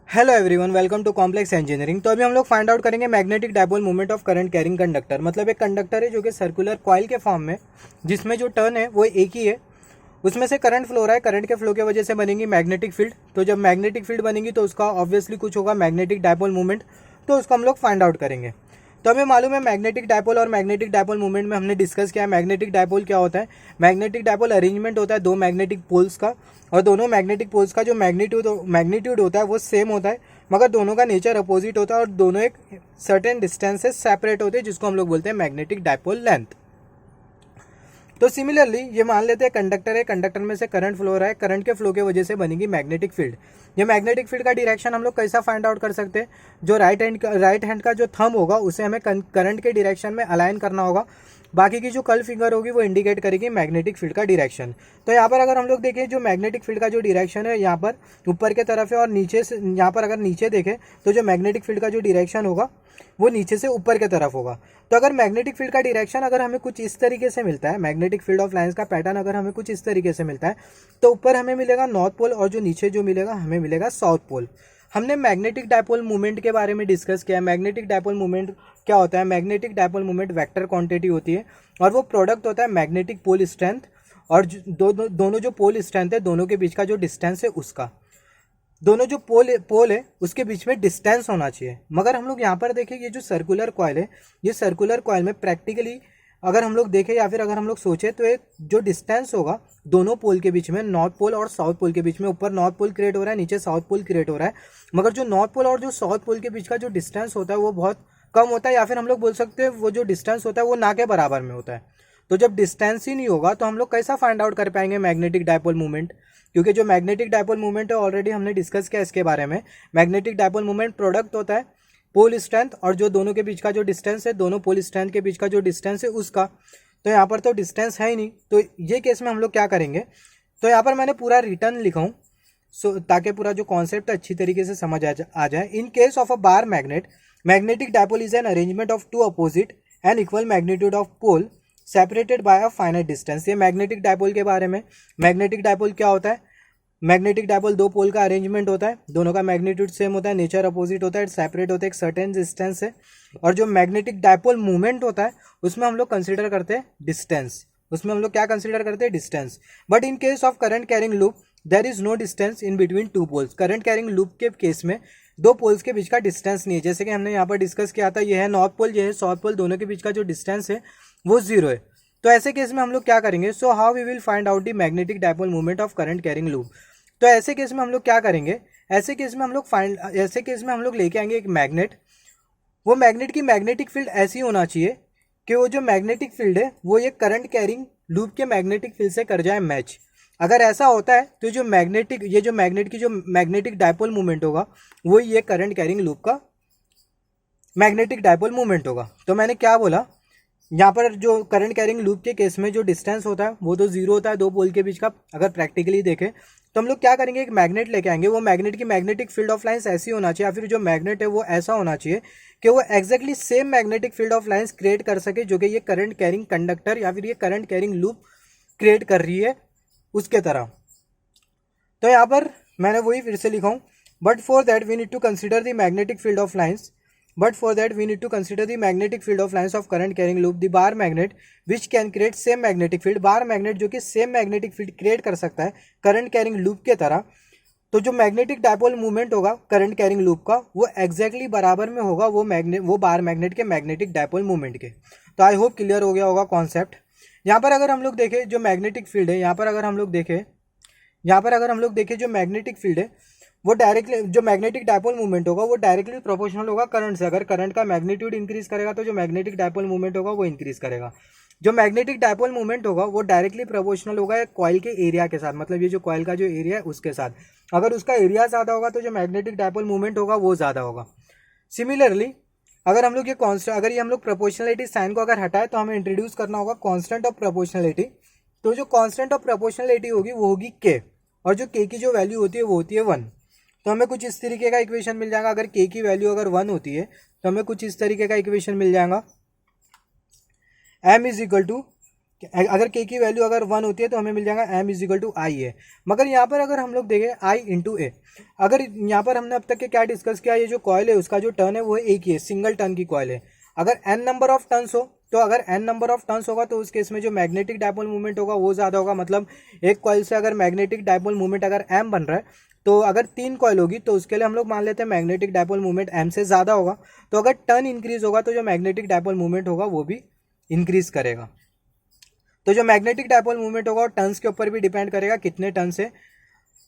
Hello everyone, welcome to complex engineering. तो अभी हम लोग फाइंड आउट करेंगे magnetic dipole moment of current carrying conductor. मतलब एक कंडक्टर है जो कि सर्कुलर कॉइल के फॉर्म में, जिसमें जो टर्न है वो एक ही है, उसमें से करंट फ्लो हो रहा है। करंट के फ्लो की वजह से बनेगी मैग्नेटिक फील्ड। तो जब मैग्नेटिक फील्ड बनेगी तो उसका ऑब्वियसली कुछ होगा मैग्नेटिक डायपोल मोमेंट, तो उसको हम लोग फाइंड आउट करेंगे। तो हमें मालूम है मैग्नेटिक डायपोल और मैग्नेटिक डायपोल मूवमेंट में हमने डिस्कस किया है। मैग्नेटिक डायपोल क्या होता है? मैग्नेटिक डायपोल अरेंजमेंट होता है दो मैग्नेटिक पोल्स का, और दोनों मैग्नेटिक पोल्स का जो मैग्नीट्यूड होता है वो सेम होता है, मगर दोनों का नेचर अपोजिट होता है और दोनों एक सर्टेन डिस्टेंस से सेपरेट होते हैं, जिसको हम लोग बोलते हैं मैग्नेटिक डायपोल लेंथ। तो सिमिलरली ये मान लेते हैं कंडक्टर है, कंडक्टर में से करंट फ्लो हो रहा है, करंट के फ्लो की वजह से बनेगी मैग्नेटिक फील्ड। ये मैग्नेटिक फील्ड का डायरेक्शन हम लोग कैसा फाइंड आउट कर सकते हैं? जो राइट हैंड का जो थंब होगा उसे हमें करंट के डायरेक्शन में अलाइन करना होगा। बाकी की जो कल फिंगर होगी वो इंडिकेट करेगी मैग्नेटिक फील्ड का डायरेक्शन। तो यहाँ पर अगर हम लोग देखें जो मैग्नेटिक फील्ड का जो डायरेक्शन है यहाँ पर ऊपर के तरफ है, और नीचे से यहाँ पर अगर नीचे देखें तो जो मैग्नेटिक फील्ड का जो डायरेक्शन होगा वो नीचे से ऊपर के तरफ होगा। तो अगर मैग्नेटिक फील्ड का डायरेक्शन अगर हमें कुछ इस तरीके से मिलता है, मैग्नेटिक फील्ड ऑफ लाइंस का पैटर्न अगर हमें कुछ इस तरीके से मिलता है, तो ऊपर हमें मिलेगा नॉर्थ पोल और जो नीचे जो मिलेगा हमें मिलेगा साउथ पोल। हमने मैग्नेटिक डायपोल मूवमेंट के बारे में डिस्कस किया है। मैग्नेटिक डायपोल मूवमेंट क्या होता है? Magnetic dipole movement vector quantity होती है और वो प्रोडक्ट होता है मैग्नेटिक पोल स्ट्रेंथ और दोनों जो पोल स्ट्रेंथ है दोनों के बीच का जो डिस्टेंस है उसका, दोनों जो पोल है उसके बीच में डिस्टेंस होना चाहिए। मगर हम लोग यहाँ पर देखें ये जो सर्कुलर कॉइल है, ये सर्कुलर कॉइल में प्रैक्टिकली अगर हम लोग देखें या फिर अगर हम लोग सोचें तो एक जो डिस्टेंस होगा दोनों पोल के बीच में, नॉर्थ पोल और साउथ पोल के बीच में, ऊपर नॉर्थ पोल क्रिएट हो रहा है, नीचे साउथ पोल क्रिएट हो रहा है, मगर जो नॉर्थ पोल और जो साउथ पोल के बीच का जो डिस्टेंस होता है वो बहुत कम होता है, या फिर हम लोग बोल सकते हैं वो जो डिस्टेंस होता है वो ना के बराबर में होता है। तो जब डिस्टेंस ही नहीं होगा तो हम लोग कैसा फाइंड आउट कर पाएंगे मैग्नेटिक डायपोल मूवमेंट? क्योंकि जो मैग्नेटिक डायपोल मूवमेंट है ऑलरेडी हमने डिस्कस किया इसके बारे में। मैग्नेटिक डायपोल मूवमेंट प्रोडक्ट होता है पोल स्ट्रेंथ और जो दोनों के बीच का जो डिस्टेंस है, दोनों पोल स्ट्रेंथ के बीच का जो डिस्टेंस है उसका। तो यहाँ पर तो डिस्टेंस है ही नहीं, तो ये केस में हम लोग क्या करेंगे? तो यहाँ पर मैंने पूरा रिटर्न लिखा हूँ ताकि पूरा जो कॉन्सेप्ट अच्छी तरीके से समझ आ जाए। In case of a bar magnet, magnetic dipole is an arrangement of two opposite and equal magnitude of pole separated by a finite distance. ये मैग्नेटिक डायपोल के बारे में। मैग्नेटिक डायपोल क्या होता है? मैग्नेटिक डायपोल दो पोल का अरेंजमेंट होता है, दोनों का मैग्नीट्यूड सेम होता है, नेचर अपोजिट होता है, सेपरेट होता है एक सर्टेन डिस्टेंस से। और जो मैग्नेटिक डायपोल मूवमेंट होता है उसमें हम लोग कंसीडर करते हैं डिस्टेंस। उसमें हम लोग क्या कंसीडर करते हैं? Distance. But in case of current carrying loop there is no distance in between two poles. Current carrying loop के केस में दो पोल्स के बीच का डिस्टेंस नहीं है। जैसे कि हमने यहाँ पर डिस्कस किया था, ये है नॉर्थ पोल, ये है साउथ पोल, दोनों के बीच का जो डिस्टेंस है वो जीरो है। तो ऐसे केस में हम लोग क्या करेंगे? So how we will find out the magnetic dipole movement of current carrying loop. तो ऐसे केस में हम लोग क्या करेंगे? ऐसे केस में हम लोग लेके आएंगे एक मैग्नेट। वो मैग्नेट की मैग्नेटिक फील्ड ऐसी होना चाहिए कि वो जो मैग्नेटिक फील्ड है वो ये करंट कैरिंग लूप के मैग्नेटिक फील्ड से कर जाए मैच। अगर ऐसा होता है तो जो मैग्नेट की जो मैग्नेटिक डायपोल मूवमेंट होगा वो ये करंट कैरिंग लूप का मैग्नेटिक डायपोल मूवमेंट होगा। तो मैंने क्या बोला, यहाँ पर जो करंट कैरिंग लूप के केस में जो डिस्टेंस होता है वो तो जीरो होता है दो पोल के बीच का। अगर प्रैक्टिकली देखें तो हम लोग क्या करेंगे? एक मैग्नेट लेके आएंगे। वो मैग्नेट की मैग्नेटिक फील्ड ऑफ लाइंस ऐसी होना चाहिए, या फिर जो मैग्नेट है वो ऐसा होना चाहिए कि वो exactly same magnetic field of lines create कर सके जो कि ये करंट कैरिंग कंडक्टर या फिर ये करंट कैरिंग लूप क्रिएट कर रही है उसके तरह। तो यहाँ पर मैंने वही फिर से लिखा हूँ, but for that we need to consider the magnetic field of lines of lines of current carrying loop, the bar magnet which can create same magnetic field। Bar magnet जो कि सेम मैग्नेटिक फील्ड क्रिएट कर सकता है current carrying loop के तरह। तो जो magnetic dipole movement होगा करंट कैरिंग लूप का वो एक्जैक्टली बराबर में होगा वो बार मैग्नेट के मैग्नेटिक डायपोल मूवमेंट के। तो आई होप क्लियर हो गया होगा कॉन्सेप्ट। यहाँ पर अगर हम लोग देखें जो मैग्नेटिक फील्ड है, यहाँ पर अगर हम लोग देखें जो मैग्नेटिक फील्ड है वो डायरेक्टली, जो मैग्नेटिक डायपोल मूवमेंट होगा वो डायरेक्टली प्रोपोर्शनल होगा करंट से। अगर करंट का मैग्नीट्यूड इंक्रीज करेगा तो जो मैग्नेटिक डायपोल मूवमेंट होगा वो इंक्रीज करेगा। जो मैग्नेटिक डायपोल मूवमेंट होगा वो डायरेक्टली प्रोपोर्शनल होगा एक कॉइल के एरिया के साथ, मतलब ये जो कॉइल का जो एरिया है उसके साथ। अगर उसका एरिया ज़्यादा होगा तो जो मैग्नेटिक डायपोल मूवमेंट होगा वो ज़्यादा होगा। सिमिलरली अगर हम लोग ये हम लोग प्रोपोर्शनलिटी साइन को अगर हटाए तो हमें इंट्रोड्यूस करना होगा कॉन्स्टेंट ऑफ प्रोपोर्शनलिटी। तो जो कॉन्स्टेंट ऑफ प्रोपोर्शनलिटी होगी वो होगी के, और जो के की जो वैल्यू होती है वो होती है 1। तो हमें कुछ इस तरीके का इक्वेशन मिल जाएगा। अगर के की वैल्यू अगर 1 होती है तो हमें कुछ इस तरीके का इक्वेशन मिल जाएगा, m इज इक्वल टू अगर के की वैल्यू अगर 1 होती है तो हमें मिल जाएगा एम इज इक्वल टू आई ए। मगर यहाँ पर अगर हम लोग देखें आई इंटू ए, अगर यहाँ पर हमने अब तक के क्या डिस्कस किया, ये जो कॉयल है उसका जो टर्न है वो एक ही है, सिंगल टर्न की कॉयल है। अगर एन नंबर ऑफ टर्न्स हो तो अगर एन नंबर ऑफ टर्न्स होगा तो उस केस में जो मैग्नेटिक डायपोल मूवमेंट होगा वो ज़्यादा होगा। मतलब एक कॉयल से अगर मैग्नेटिक डायपोल मूवमेंट अगर एम बन रहा है तो अगर 3 कॉयल होगी तो उसके लिए हम लोग मान लेते हैं मैग्नेटिक डायपोल मूवमेंट एम से ज़्यादा होगा। तो अगर टर्न इंक्रीज होगा तो जो मैग्नेटिक डायपोल मूवमेंट होगा वो भी इंक्रीज करेगा। तो जो मैग्नेटिक डायपोल मूवमेंट होगा वो टर्न्स के ऊपर भी डिपेंड करेगा, कितने टर्न से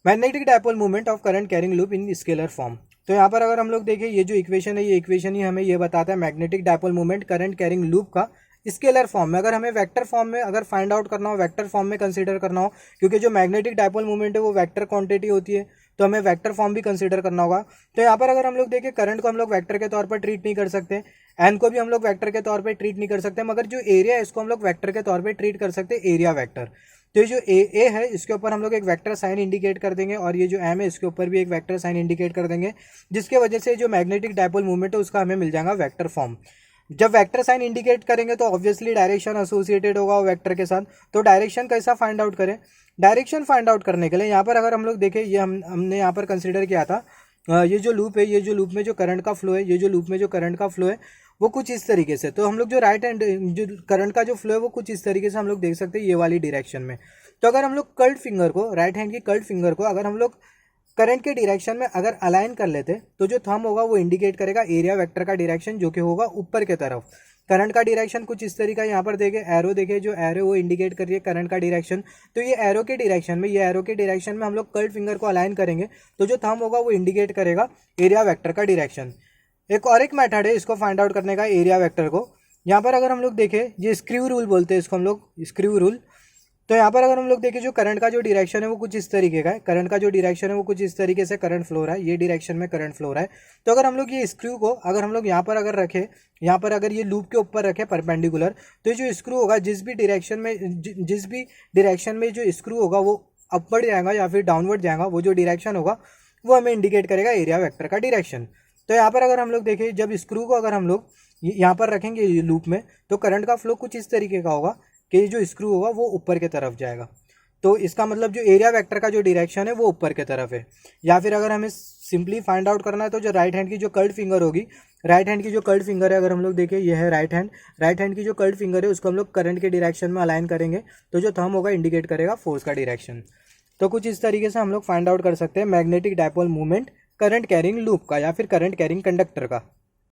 magnetic dipole movement of current carrying loop in scalar form. तो यहाँ पर अगर हम लोग देखें ये जो इक्वेशन है, ये इक्वेशन ही हमें ये बताता है magnetic dipole movement current carrying loop का स्केलर फॉर्म में। अगर हमें वेक्टर फॉर्म में अगर फाइंड आउट करना हो, वेक्टर फॉर्म में कंसीडर करना हो, क्योंकि जो मैग्नेटिक डायपोल मूवमेंट है वो वेक्टर क्वांटिटी होती है, तो हमें वेक्टर फॉर्म भी कंसीडर करना होगा। तो यहाँ पर अगर हम लोग देखें करंट को हम लोग वेक्टर के तौर पर ट्रीट नहीं कर सकते, एन को भी हम लोग वेक्टर के तौर पर ट्रीट नहीं कर सकते, मगर जो एरिया है इसको हम लोग वेक्टर के तौर पर ट्रीट कर सकते हैं, एरिया वेक्टर। तो ये जो ए है इसके ऊपर हम लोग एक वेक्टर साइन इंडिकेट कर देंगे और ये जो एम है इसके ऊपर भी एक वेक्टर साइन इंडिकेट कर देंगे, जिसके वजह से जो मैग्नेटिक डायपोल मूवमेंट है उसका हमें मिल जाएगा वेक्टर फॉर्म। जब वेक्टर साइन इंडिकेट करेंगे तो ऑब्वियसली डायरेक्शन एसोसिएटेड होगा वेक्टर के साथ। तो डायरेक्शन कैसा फाइंड आउट करें, डायरेक्शन फाइंड आउट करने के लिए यहाँ पर अगर हम लोग देखें, ये हमने यहाँ पर कंसिडर किया था ये जो लूप है, ये जो लूप में जो करंट का फ्लो है, ये जो लूप में जो करंट का फ्लो है वो कुछ इस तरीके से। तो हम लोग जो राइट हैंड जो करंट का जो फ्लो है वो कुछ इस तरीके से हम लोग देख सकते हैं, ये वाली डायरेक्शन में। तो अगर हम लोग कर्ल्ड फिंगर को, राइट हैंड की कर्ल्ड फिंगर को अगर हम लोग करंट के डायरेक्शन में अगर अलाइन कर लेते तो जो थंब होगा वो इंडिकेट करेगा एरिया वेक्टर का डायरेक्शन, जो कि होगा ऊपर के तरफ। करंट का डायरेक्शन कुछ इस तरीका यहाँ पर देखे, एरो देखे, जो एरो वो इंडिकेट कर रही है करंट का डायरेक्शन। तो ये एरो के डायरेक्शन में, ये एरो के डायरेक्शन में हम लोग कर्ल्ड फिंगर को अलाइन करेंगे तो जो थंब होगा वो इंडिकेट करेगा एरिया वेक्टर का डायरेक्शन। एक मेथड है इसको फाइंड आउट करने का, एरिया वेक्टर को। यहाँ पर अगर हम लोग देखें, ये स्क्रू रूल बोलते हैं इसको हम लोग, स्क्रू रूल। तो यहाँ पर अगर हम लोग देखें जो करंट का जो डायरेक्शन है वो कुछ इस तरीके का है, करंट का जो डायरेक्शन है वो कुछ इस तरीके से करंट फ्लो रहा है, ये डायरेक्शन में करंट फ्लो रहा है। तो अगर हम लोग ये स्क्रू को अगर हम लोग यहाँ पर अगर रखें, यहाँ पर अगर ये लूप के ऊपर रखें परपेंडिकुलर, तो जो स्क्रू होगा जिस भी डायरेक्शन में जो स्क्रू होगा वो अपवर्ड जाएगा या फिर डाउनवर्ड जाएगा, वो जो डायरेक्शन होगा वो हमें इंडिकेट करेगा एरिया वेक्टर का डायरेक्शन। तो यहाँ पर अगर हम लोग देखें, जब स्क्रू को अगर हम लोग यहाँ पर रखेंगे लूप में तो करंट का फ्लो कुछ इस तरीके का होगा कि जो स्क्रू होगा वो ऊपर की तरफ जाएगा। तो इसका मतलब जो एरिया वेक्टर का जो डायरेक्शन है वो ऊपर की तरफ है। या फिर अगर हमें सिंपली फाइंड आउट करना है तो जो राइट हैंड की जो कर्ल्ड फिंगर होगी, राइट हैंड की जो कर्ल्ड फिंगर है अगर हम लोग देखें, ये है राइट हैंड की जो कर्ल्ड फिंगर है उसको हम लोग करंट के डायरेक्शन में अलाइन करेंगे तो जो थंब होगा इंडिकेट करेगा फोर्स का डायरेक्शन। तो कुछ इस तरीके से हम लोग फाइंड आउट कर सकते हैं magnetic dipole movement current carrying loop का या फिर करंट कैरिंग कंडक्टर का।